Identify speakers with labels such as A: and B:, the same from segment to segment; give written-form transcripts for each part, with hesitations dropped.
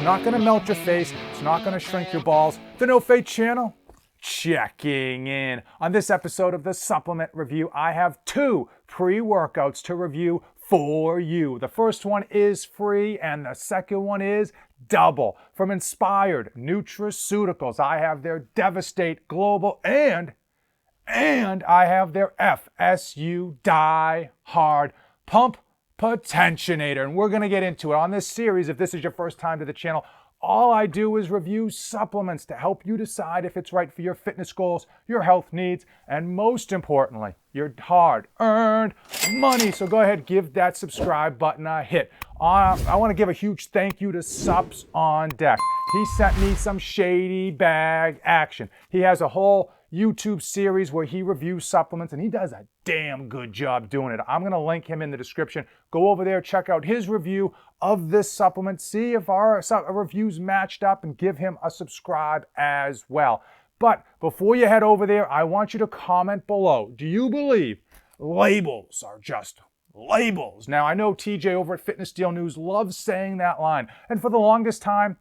A: It's not going to melt your face. It's not going to shrink your balls. The No Fate channel, checking in. On this episode of the Supplement Review, I have 2 pre-workouts to review for you. The first one is free and the second one is double. From Inspired Nutraceuticals, I have their Devastate Global and I have their FSU Dyehard Pump Potentionator, and we're going to get into it. On this series, if this is your first time to the channel, all I do is review supplements to help you decide if it's right for your fitness goals, your health needs, and most importantly, your hard-earned money. So go ahead, give that subscribe button a hit. I want to give a huge thank you to Sups on Deck. He sent me some shady bag action. He has a whole YouTube series where he reviews supplements, and he does a damn good job doing it. I'm going to link him in the description. Go over there, check out his review of this supplement, see if our reviews matched up, and give him a subscribe as well. But before you head over there, I want you to comment below. Do you believe labels are just labels? Now, I know TJ over at Fitness Deal News loves saying that line, and for the longest time,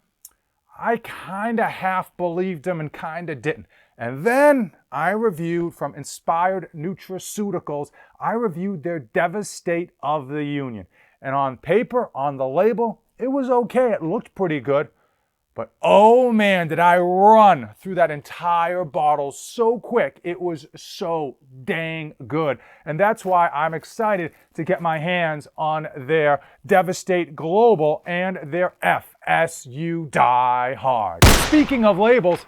A: I kind of half believed him and kind of didn't. And then I reviewed from Inspired Nutraceuticals, I reviewed their Devastate of the Union. And on paper, on the label, it was okay. It looked pretty good. But oh man, did I run through that entire bottle so quick. It was so dang good. And that's why I'm excited to get my hands on their Devastate Global and their FSU Dyehard. Speaking of labels,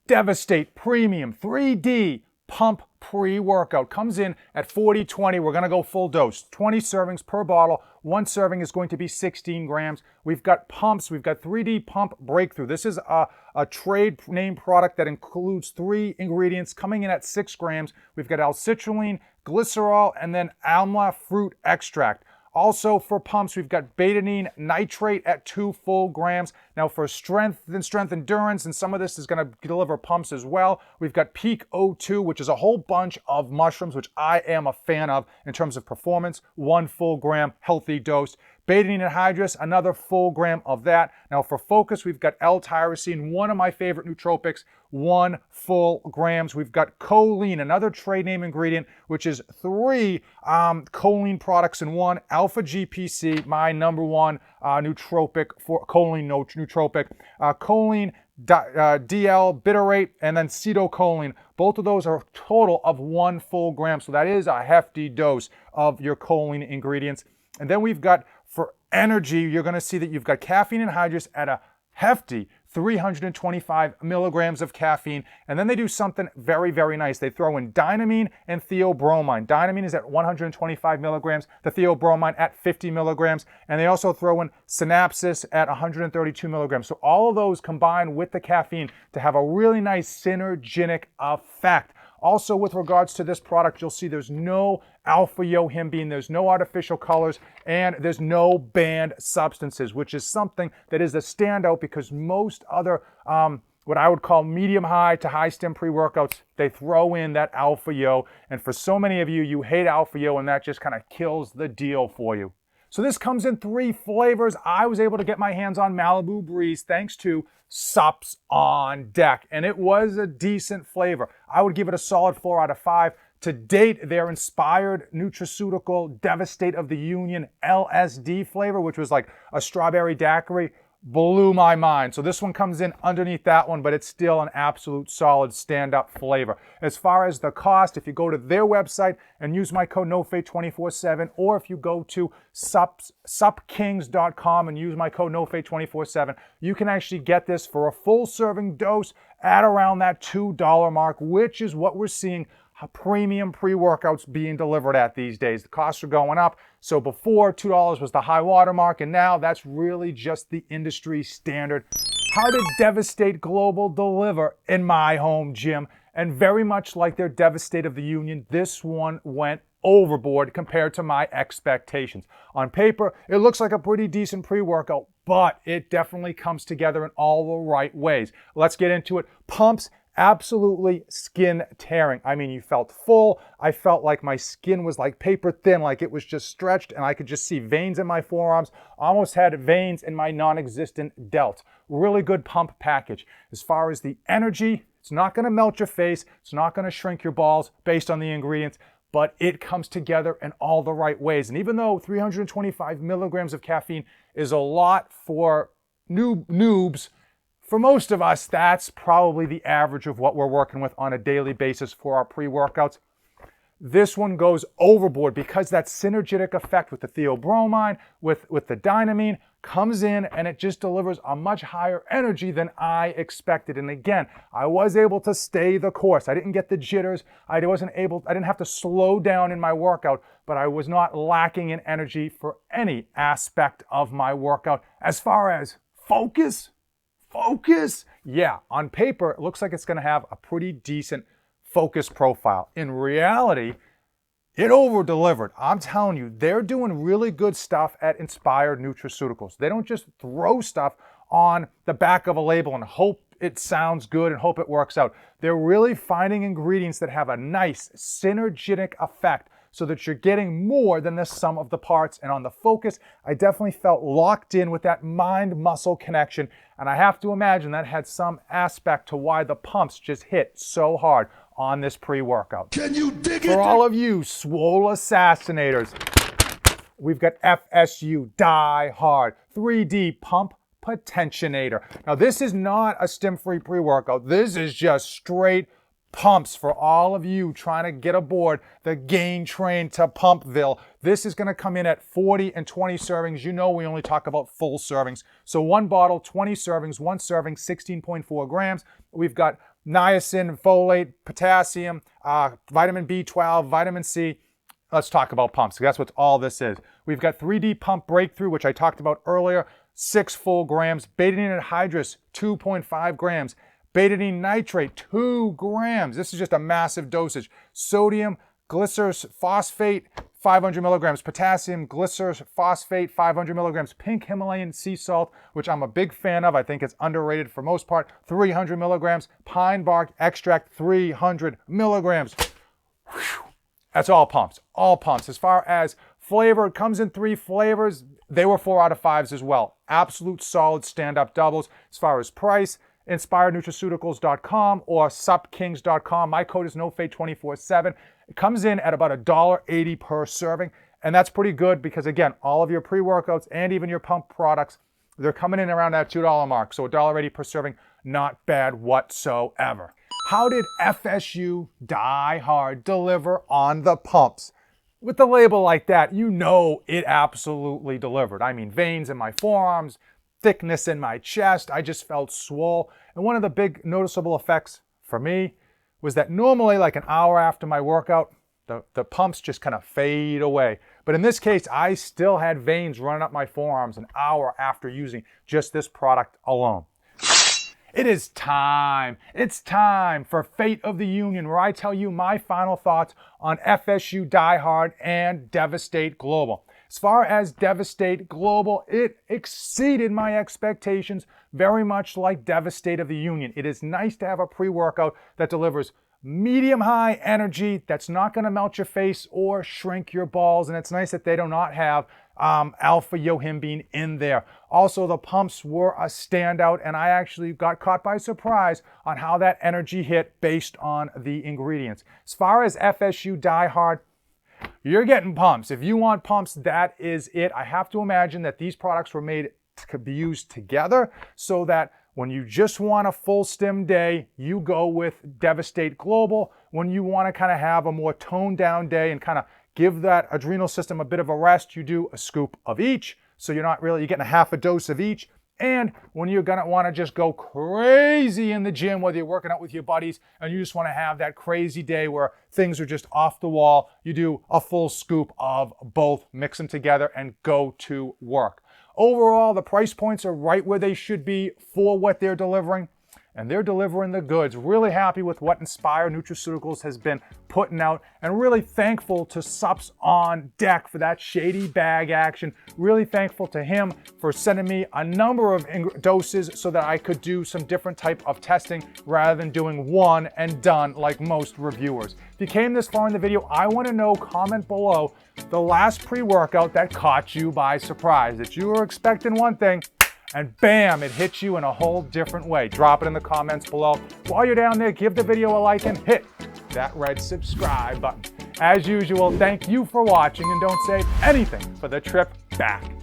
A: Devastate Premium 3D Pump Pre-Workout comes in at 40-20. We're going to go full dose. 20 servings per bottle. One serving is going to be 16 grams. We've got pumps. We've got 3D Pump Breakthrough. This is a trade name product that includes 3 ingredients coming in at 6 grams. We've got L-citrulline, glycerol, and then alma fruit extract. Also for pumps, we've got betadine nitrate at 2 full grams. Now for strength endurance, and some of this is going to deliver pumps as well, we've got Peak O2, which is a whole bunch of mushrooms, which I am a fan of in terms of performance. 1 full gram, healthy dose. Betadine anhydrous, another full gram of that. Now for focus, we've got L-tyrosine, one of my favorite nootropics, 1 full grams. We've got CoLEAN, another trade name ingredient, which is 3 CoLEAN products in one. Alpha GPC, my number one nootropic for choline nootropic. Choline, DL, bitterate, and then cetocholine. Both of those are a total of 1 full gram. So that is a hefty dose of your choline ingredients. And then we've got, for energy, you're going to see that you've got caffeine anhydrous at a hefty 325 milligrams of caffeine. And then they do something very, very nice. They throw in dynamine and theobromine. Dynamine is at 125 milligrams, the theobromine at 50 milligrams, and they also throw in synapsis at 132 milligrams. So all of those combine with the caffeine to have a really nice synergistic effect. Also, with regards to this product, you'll see there's no alpha-yohimbine, there's no artificial colors, and there's no banned substances, which is something that is a standout because most other, what I would call medium-high to high-stim pre-workouts, they throw in that alpha-yo. And for so many of you, you hate alpha-yo, and that just kind of kills the deal for you. So this comes in 3 flavors. I was able to get my hands on Malibu Breeze thanks to Sups on Deck, and it was a decent flavor. I would give it a solid 4 out of 5. To date, their Inspired Nutraceutical Devastate of the Union LSD flavor, which was like a strawberry daiquiri, blew my mind. So this one comes in underneath that one, but it's still an absolute solid stand-up flavor. As far as the cost, if you go to their website and use my code NOFATE247, or if you go to supkings.com and use my code NOFATE247, you can actually get this for a full serving dose at around that $2 mark, which is what we're seeing premium pre-workouts being delivered at these days. The costs are going up. So before, $2 was the high water mark, and now that's really just the industry standard. How did Devastate Global deliver in my home gym? And very much like their Devastate of the Union, this one went overboard compared to my expectations. On paper, it looks like a pretty decent pre-workout, but it definitely comes together in all the right ways. Let's get into it. Pumps absolutely skin tearing. I mean, you felt full. I felt like my skin was like paper thin, like it was just stretched, and I could just see veins in my forearms. Almost had veins in my non-existent delt. Really good pump package. As far as the energy, it's not going to melt your face. It's not going to shrink your balls based on the ingredients, but it comes together in all the right ways. And even though 325 milligrams of caffeine is a lot for noobs, for most of us, that's probably the average of what we're working with on a daily basis for our pre-workouts. This one goes overboard because that synergetic effect with the theobromine, with the dynamine, comes in and it just delivers a much higher energy than I expected. And again, I was able to stay the course. I didn't get the jitters. I didn't have to slow down in my workout, but I was not lacking in energy for any aspect of my workout. As far as focus, yeah, on paper, it looks like it's going to have a pretty decent focus profile. In reality, it over-delivered. I'm telling you, they're doing really good stuff at Inspired Nutraceuticals. They don't just throw stuff on the back of a label and hope it sounds good and hope it works out. They're really finding ingredients that have a nice synergetic effect so that you're getting more than the sum of the parts. And on the focus, I definitely felt locked in with that mind-muscle connection. And I have to imagine that had some aspect to why the pumps just hit so hard on this pre-workout.
B: Can you dig it?
A: For all of you Swole assassinators, we've got FSU Dyehard 3D Pump Potentionator. Now this is not a stim-free pre-workout. This is just straight pumps for all of you trying to get aboard the gain train to Pumpville. This is going to come in at 40 and 20 servings. You know we only talk about full servings. So one bottle, 20 servings, one serving, 16.4 grams. We've got niacin, folate, potassium, vitamin B12, vitamin C. Let's talk about pumps. That's what all this is. We've got 3D Pump Breakthrough, which I talked about earlier, 6 full grams. Betadine anhydrous, 2.5 grams. Betadine nitrate, 2 grams. This is just a massive dosage. Sodium glycerous phosphate, 500 milligrams. Potassium glycerous phosphate, 500 milligrams. Pink Himalayan sea salt, which I'm a big fan of. I think it's underrated for most part. 300 milligrams. Pine bark extract, 300 milligrams. Whew. That's all pumps. All pumps. As far as flavor, it comes in 3 flavors. They were 4 out of 5s as well. Absolute solid stand-up doubles. As far as price, InspiredNutraceuticals.com or supkings.com. My code is NoFate247. It comes in at about $1.80 per serving, and that's pretty good because, again, all of your pre-workouts and even your pump products, they're coming in around that $2 mark. So $1.80 per serving, not bad whatsoever. How did FSU Dyehard deliver on the pumps? With the label like that, you know it absolutely delivered. I mean, veins in my forearms, thickness in my chest. I just felt swole. And one of the big noticeable effects for me was that normally like an hour after my workout, the pumps just kind of fade away. But in this case, I still had veins running up my forearms an hour after using just this product alone. It is time. It's time for Fate of the Union, where I tell you my final thoughts on FSU Dyehard and Devastate Global. As far as Devastate Global, it exceeded my expectations, very much like Devastate of the Union. It is nice to have a pre-workout that delivers medium-high energy that's not going to melt your face or shrink your balls, and it's nice that they do not have alpha-yohimbine in there. Also, the pumps were a standout, and I actually got caught by surprise on how that energy hit based on the ingredients. As far as FSU Dyehard, you're getting pumps. If you want pumps, that is it. I have to imagine that these products were made to be used together so that when you just want a full stim day, you go with Devastate Global. When you want to kind of have a more toned down day and kind of give that adrenal system a bit of a rest, you do a scoop of each. So you're getting a half a dose of each. And when you're going to want to just go crazy in the gym, whether you're working out with your buddies and you just want to have that crazy day where things are just off the wall, you do a full scoop of both, mix them together, and go to work. Overall, the price points are right where they should be for what they're delivering. and they're delivering the goods. Really happy with what Inspire Nutraceuticals has been putting out, and really thankful to Sups on Deck for that shady bag action. Really thankful to him for sending me a number of doses so that I could do some different type of testing rather than doing one and done like most reviewers. If you came this far in the video, I want to know, comment below, the last pre-workout that caught you by surprise, that you were expecting one thing and bam, it hits you in a whole different way. Drop it in the comments below. While you're down there, give the video a like and hit that red subscribe button. As usual, thank you for watching, and don't save anything for the trip back.